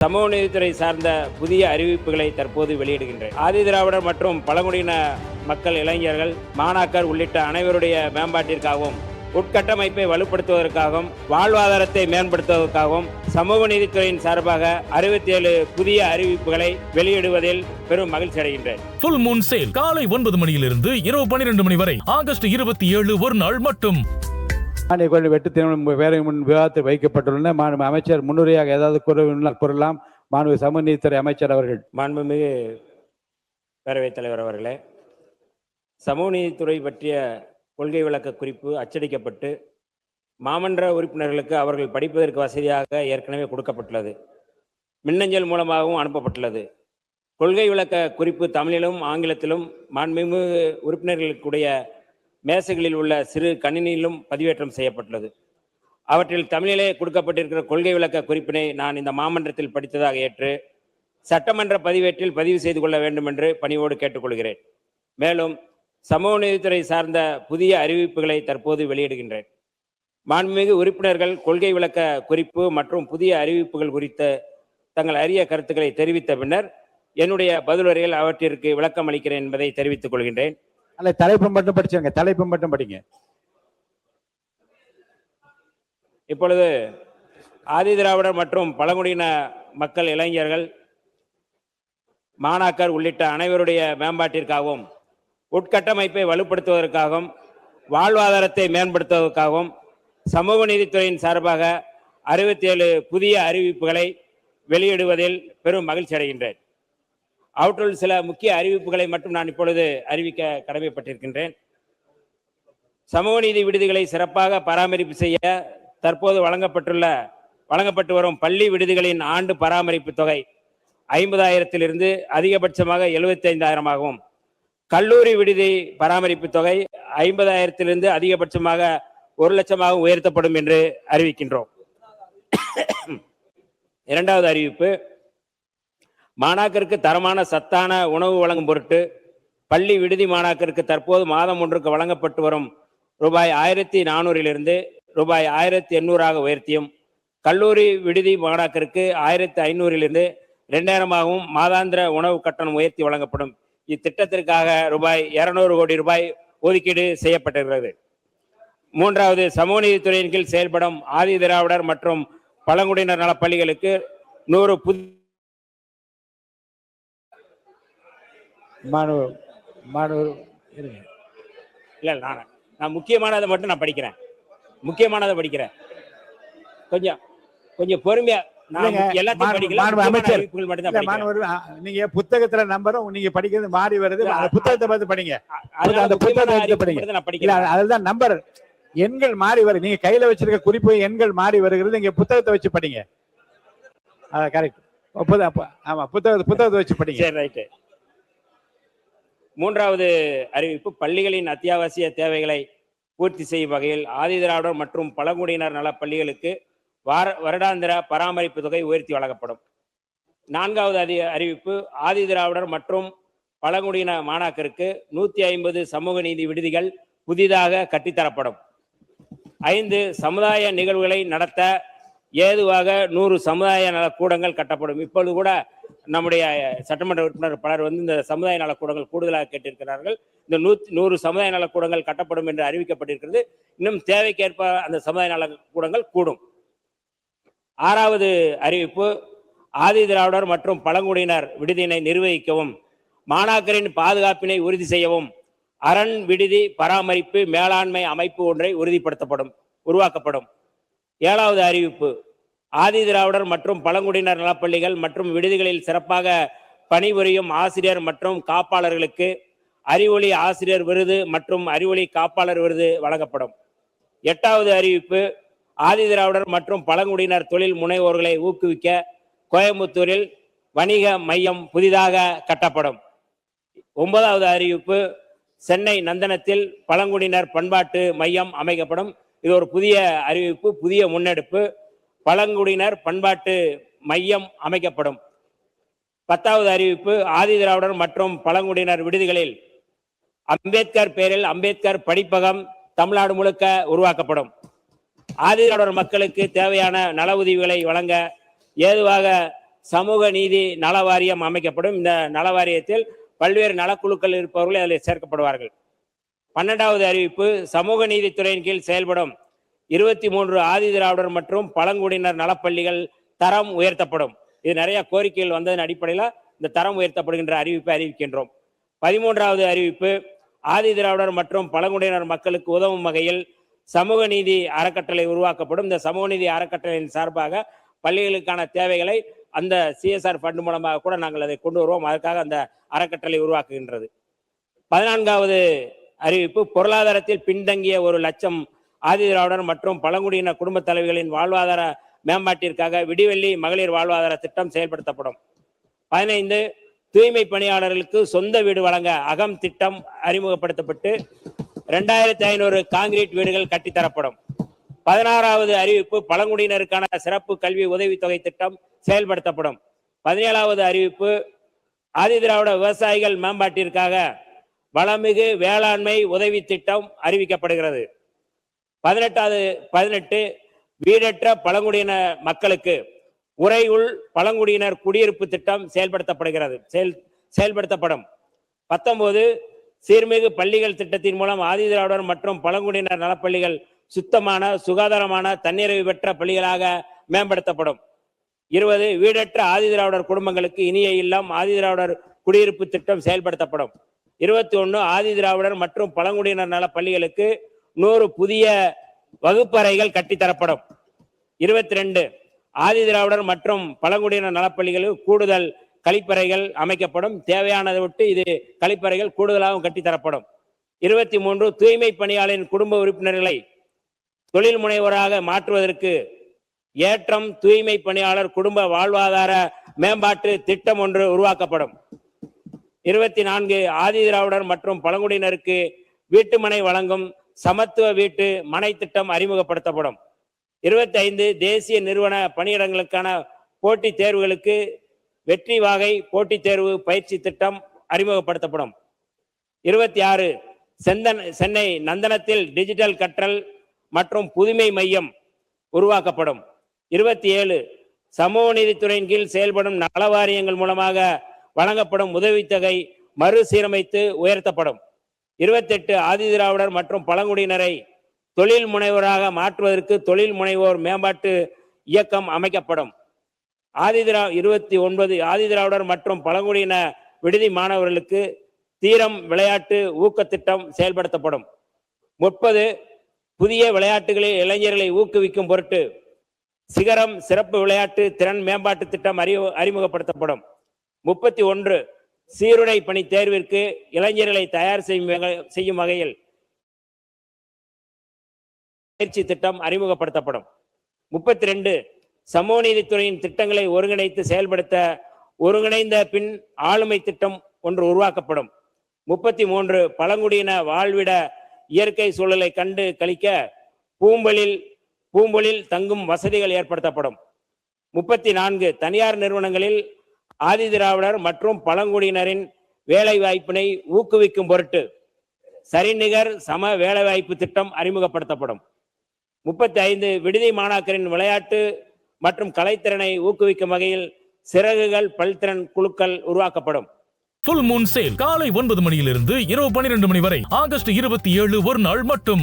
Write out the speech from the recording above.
சமூக நீதித்துறை சார்ந்த புதிய அறிவிப்புகளை தற்போது வெளியிடுகின்றேன். ஆதிதிராவிடர் மற்றும் பழங்குடியின மக்கள், இளைஞர்கள், மாணாக்கர் உள்ளிட்ட அனைவருடைய மேம்பாட்டிற்காகவும், உட்கட்டமைப்பை வலுப்படுத்துவதற்காகவும், வாழ்வாதாரத்தை மேம்படுத்துவதற்காகவும் சமூக நீதித்துறையின் சார்பாக 67 புதிய அறிவிப்புகளை வெளியிடுவதில் பெரும் மகிழ்ச்சி அடைகின்றேன். ஃபுல் மூன் சேல் காலை 9 மணியிலிருந்து இரவு 12 மணி வரை ஆகஸ்ட் 27 ஒரு நாள் மட்டும். வெட்டு வேலை முன் விவாதத்தில் வைக்கப்பட்டுள்ள மாண்பு அமைச்சர் முன்னுரையாக ஏதாவது கூறலாம். மாண்பு சமூக நீதித்துறை அமைச்சர் அவர்கள். மாண்புமிகு பேரவைத் தலைவர் அவர்களே, சமூக நீதித்துறை பற்றிய கொள்கை விளக்க குறிப்பு அச்சடிக்கப்பட்டு மாமன்ற உறுப்பினர்களுக்கு அவர்கள் படிப்பதற்கு வசதியாக ஏற்கனவே கொடுக்கப்பட்டுள்ளது. மின்னஞ்சல் மூலமாகவும் அனுப்பப்பட்டுள்ளது. கொள்கை விளக்க குறிப்பு தமிழிலும் ஆங்கிலத்திலும் மாண்புமிகு உறுப்பினர்களுக்குடைய மேசைகளில் உள்ள சிறு கணினியிலும் பதிவேற்றம் செய்யப்பட்டுள்ளது. அவற்றில் தமிழிலே கொடுக்கப்பட்டிருக்கிற கொள்கை விளக்க குறிப்பினை நான் இந்த மாமன்றத்தில் படித்ததாக ஏற்று சட்டமன்ற பதிவேட்டில் பதிவு செய்து கொள்ள வேண்டும் என்று பணிவோடு கேட்டுக்கொள்கிறேன். மேலும் சமூக நீதித்துறை சார்ந்த புதிய அறிவிப்புகளை தற்போது வெளியிடுகின்றேன். மாண்புமிகு உறுப்பினர்கள் கொள்கை விளக்க குறிப்பு மற்றும் புதிய அறிவிப்புகள் குறித்த தங்கள் அரிய கருத்துக்களை தெரிவித்த பின்னர் என்னுடைய பதிலுரையில் அவற்றிற்கு விளக்கம் அளிக்கிறேன் என்பதை தெரிவித்துக் கொள்கின்றேன். அல்ல, தலைப்பு மட்டும் படிச்சுங்க, தலைப்பு மட்டும் படிங்க. இப்பொழுது ஆதிதிராவிடர் மற்றும் பழங்குடியின மக்கள், இளைஞர்கள், மாணாக்கர் உள்ளிட்ட அனைவருடைய மேம்பாட்டிற்காகவும், உட்கட்டமைப்பை வலுப்படுத்துவதற்காகவும், வாழ்வாதாரத்தை மேம்படுத்துவதற்காகவும் சமூக நீதித்துறையின் சார்பாக 67 புதிய அறிவிப்புகளை வெளியிடுவதில் பெரும் மகிழ்ச்சி அடைகின்றேன். அவற்றுள் சில முக்கிய அறிவிப்புகளை மட்டும் நான் இப்பொழுது அறிவிக்க கடமைப்பட்டிருக்கின்றேன். சமூக நீதி விடுதிகளை சிறப்பாக பராமரிப்பு செய்ய தற்போது வழங்கப்பட்டு வரும் பள்ளி விடுதிகளின் ஆண்டு பராமரிப்பு தொகை 50,000 அதிகபட்சமாக 75,000 கல்லூரி விடுதி பராமரிப்பு தொகை 50,000 அதிகபட்சமாக 1,00,000 உயர்த்தப்படும் என்று அறிவிக்கின்றோம். இரண்டாவது அறிவிப்பு, மாணாக்கருக்கு தரமான சத்தான உணவு வழங்கும் பொருட்டு பள்ளி விடுதி மாணாக்கருக்கு தற்போது மாதம் ஒன்றுக்கு வழங்கப்பட்டு வரும் ரூபாய் 1,400 ரூபாய் 1,800 உயர்த்தியும், கல்லூரி விடுதி மாணாக்கருக்கு 1,500 2,000 மாதாந்திர உணவு கட்டணம் உயர்த்தி வழங்கப்படும். இத்திட்டத்திற்காக ரூபாய் 200 கோடி ஒதுக்கீடு செய்யப்பட்டிருக்கிறது. மூன்றாவது, சமூக நீதித்துறையின் கீழ் செயல்படும் ஆதிதிராவிடர் மற்றும் பழங்குடியினர் நல பள்ளிகளுக்கு 100 இல்ல, நான் முக்கியமானதை மட்டும் நான் படிக்கிறேன். கொஞ்சம் பொறுமையா நீங்க புத்தகத்துல நம்பரும் நீங்க படிக்கிறது மாறி வருது. புத்தகத்தை பார்த்து படிங்க. அந்த புத்தகத்தை படிங்க. அதுதான் நம்பர் எண்கள் மாறி வருது. நீங்க கையில வச்சிருக்க குறிப்பு எண்கள் மாறி வருகிறது. நீங்க புத்தகத்தை வச்சு படிங்க. கரெக்ட். ஆமா, புத்தகத்தை வச்சு படிங்க. சரி, ரைட். மூன்றாவது அறிவிப்பு, பள்ளிகளின் அத்தியாவசிய தேவைகளை பூர்த்தி செய்யும் வகையில் ஆதிதிராவிடர் மற்றும் பழங்குடியினர் நல பள்ளிகளுக்கு வருடாந்திர பராமரிப்பு தொகை உயர்த்தி வழங்கப்படும். நான்காவது அறிவிப்பு, ஆதிதிராவிடர் மற்றும் பழங்குடியின மாணாக்கருக்கு 150 சமூக நீதி விடுதிகள் புதிதாக கட்டித்தரப்படும். 5 சமுதாய நிகழ்வுகளை நடத்த ஏதுவாக 100 சமுதாய நலக்கூடங்கள் கட்டப்படும். இப்பொழுது கூட நம்முடைய சட்டமன்ற உறுப்பினர் பலர் இந்த சமுதாய நலக்கூடங்கள் கூடுதலாக கேட்டிருக்கிறார்கள். இந்த 100 சமுதாய நலக்கூடங்கள் கட்டப்படும் என்று அறிவிக்கப்பட்டிருக்கிறது. இன்னும் தேவைக்கேற்ப அந்த சமுதாய நலக்கூடங்கள் கூடும். ஆறாவது அறிவிப்பு, ஆதிதிராவிடர் மற்றும் பழங்குடியினர் விடுதியினை நிர்வகிக்கவும், மாணாக்கரின் பாதுகாப்பினை உறுதி செய்யவும் அரண் விடுதி பராமரிப்பு மேலாண்மை அமைப்பு ஒன்றை உருவாக்கப்படும். ஏழாவது அறிவிப்பு, ஆதிதிராவிடர் மற்றும் பழங்குடியினர் நலப்பள்ளிகள் மற்றும் விடுதிகளில் சிறப்பாக பணிபுரியும் ஆசிரியர் மற்றும் காப்பாளர்களுக்கு அறிவொளி ஆசிரியர் விருது மற்றும் அறிவொளி காப்பாளர் விருது வழங்கப்படும். எட்டாவது அறிவிப்பு, ஆதிதிராவிடர் மற்றும் பழங்குடியினர் தொழில் முனைவோர்களை ஊக்குவிக்க கோயம்புத்தூரில் வணிக மையம் புதிதாக கட்டப்படும். 9வது அறிவிப்பு, சென்னை நந்தனத்தில் பழங்குடியினர் பண்பாட்டு மையம் அமைக்கப்படும். இது ஒரு புதிய அறிவிப்பு, புதிய முன்னெடுப்பு. பழங்குடியினர் பண்பாட்டு மையம் அமைக்கப்படும். 10வது அறிவிப்பு, ஆதிதிராவிடர் மற்றும் பழங்குடியினர் விடுதிகளில் அம்பேத்கர் பெயரில் அம்பேத்கர் படிப்பகம் தமிழ்நாடு முழுக்க உருவாக்கப்படும். ஆதிதிராவிடர் மக்களுக்கு தேவையான நல உதவிகளை வழங்க ஏதுவாக சமூக நீதி நல வாரியம் அமைக்கப்படும். இந்த நல வாரியத்தில் பல்வேறு நலக்குழுக்கள் இருப்பவர்கள் அதில் சேர்க்கப்படுவார்கள். 12வது அறிவிப்பு, சமூக நீதித்துறையின் கீழ் செயல்படும் 23 ஆதி திராவிடர் மற்றும் பழங்குடியினர் நலப்பள்ளிகள் தரம் உயர்த்தப்படும். இது நிறைய கோரிக்கைகள் வந்ததன் அடிப்படையில் இந்த தரம் உயர்த்தப்படுகின்ற அறிவிப்பை அறிவிக்கின்றோம். 13வது அறிவிப்பு, ஆதி திராவிடர் மற்றும் பழங்குடியினர் மக்களுக்கு உதவும் வகையில் சமூக நீதி அறக்கட்டளை உருவாக்கப்படும். இந்த சமூக நீதி அறக்கட்டளையின் சார்பாக பள்ளிகளுக்கான தேவைகளை அந்த CSR ஃபண்ட் மூலமாக கூட நாங்கள் அதை கொண்டு வருவோம். அதற்காக அந்த அறக்கட்டளை உருவாக்குகின்றது. 14வது அறிவிப்பு, பொருளாதாரத்தில் பின்தங்கிய 1,00,000 ஆதி திராவிடர் மற்றும் பழங்குடியின குடும்ப தலைவிகளின் வாழ்வாதார மேம்பாட்டிற்காக விடிவெள்ளி மகளிர் வாழ்வாதார திட்டம் செயல்படுத்தப்படும். 15, தூய்மை பணியாளர்களுக்கு சொந்த வீடு வழங்க அகம் திட்டம் அறிமுகப்படுத்தப்பட்டு 2500 கான்கிரீட் வீடுகள் கட்டித்தரப்படும். 16வது அறிவிப்பு, பழங்குடியினருக்கான சிறப்பு கல்வி உதவித்தொகை திட்டம் செயல்படுத்தப்படும். 17வது அறிவிப்பு, ஆதி திராவிட விவசாயிகள் மேம்பாட்டிற்காக வளமிகு வேளாண்மை உதவி திட்டம் அறிவிக்கப்படுகிறது. 18 வீடற்ற பழங்குடியின மக்களுக்கு உறையுள் பழங்குடியினர் குடியிருப்பு திட்டம் செயல்படுத்தப்படும். 19 சீர்மிகு பள்ளிகள் திட்டத்தின் மூலம் ஆதி திராவிடர் மற்றும் பழங்குடியினர் நலப்பள்ளிகள் சுத்தமான சுகாதாரமான தன்னிறைவு பெற்ற பள்ளிகளாக மேம்படுத்தப்படும். 20 வீடற்ற ஆதி திராவிடர் குடும்பங்களுக்கு இனிய இல்லம் ஆதி திராவிடர் குடியிருப்பு திட்டம் செயல்படுத்தப்படும். 21 ஆதி திராவிடர் மற்றும் பழங்குடியினர் நல பள்ளிகளுக்கு 100 புதிய வகுப்பறைகள் கட்டித்தரப்படும். 22 ஆதி திராவிடர் மற்றும் பழங்குடியினர் நலப்பள்ளிகளுக்கு கூடுதல் கழிப்பறைகள் அமைக்கப்படும். தேவையானதை விட்டு இது கழிப்பறைகள் கூடுதலாகவும் கட்டித்தரப்படும். 23 தூய்மை பணியாளரின் குடும்ப உறுப்பினர்களை தொழில் முனைவோராக மாற்றுவதற்கு ஏற்றம் தூய்மை பணியாளர் குடும்ப வாழ்வாதார மேம்பாட்டு திட்டம் ஒன்று உருவாக்கப்படும். 24 ஆதி திராவிடர் மற்றும் பழங்குடியினருக்கு வீட்டுமனை வழங்கும் சமத்துவ வீட்டு மனை திட்டம் அறிமுகப்படுத்தப்படும். 25 தேசிய நிறுவன பணியிடங்களுக்கான போட்டித் தேர்வுகளுக்கு வெற்றி வாகை போட்டித் தேர்வு பயிற்சி திட்டம் அறிமுகப்படுத்தப்படும். 26 சென்னை நந்தனத்தில் டிஜிட்டல் கற்றல் மற்றும் புதுமை மையம் உருவாக்கப்படும். 27 சமூக நீதித்துறையின் கீழ் செயல்படும் நல வாரியங்கள் மூலமாக வழங்கப்படும் உதவித்தொகை மறுசீரமைத்து உயர்த்தப்படும். 28 ஆதி திராவிடர் மற்றும் பழங்குடியினரை தொழில் முனைவோராக மாற்றுவதற்கு தொழில் முனைவோர் மேம்பாட்டு இயக்கம் அமைக்கப்படும். 29 ஆதி திராவிடர் மற்றும் பழங்குடியின விடுதி மாணவர்களுக்கு தீரம் விளையாட்டு ஊக்க திட்டம் செயல்படுத்தப்படும். 30 புதிய விளையாட்டுகளில் இளைஞர்களை ஊக்குவிக்கும் பொருட்டு சிகரம் சிறப்பு விளையாட்டு திறன் மேம்பாட்டு திட்டம் அறிமுகப்படுத்தப்படும். 31 சீருடை பணி தேர்விற்கு இளைஞர்களை தயார் செய்யும் வகையில் பயிற்சி திட்டம் அறிமுகப்படுத்தப்படும். 32 சமூக நீதித்துறையின் திட்டங்களை ஒருங்கிணைத்து செயல்படுத்த ஒருங்கிணைந்த பின் ஆளுமை திட்டம் ஒன்று உருவாக்கப்படும். 33 பழங்குடியின வாழ்விட இயற்கை சூழலை கண்டு கழிக்க பூம்பொழில் தங்கும் வசதிகள் ஏற்படுத்தப்படும். 34 தனியார் நிறுவனங்களில் ஆதி திராவிடர் மற்றும் பழங்குடியினரின் வேலை வாய்ப்பினை ஊக்குவிக்கும் பொருட்டு சரிநிகர் சம வேலைவாய்ப்பு திட்டம் அறிமுகப்படுத்தப்படும். 35 விடுதி மாணாக்கரின் விளையாட்டு மற்றும் கலைத்திறனை ஊக்குவிக்கும் வகையில் சிறகுகள் பல்திறன் குழுக்கள் உருவாக்கப்படும். ஃபுல் மூன் சேல் காலை 9 மணியிலிருந்து இரவு 12 மணி வரை ஆகஸ்ட் 27 ஒரு நாள் மட்டும்.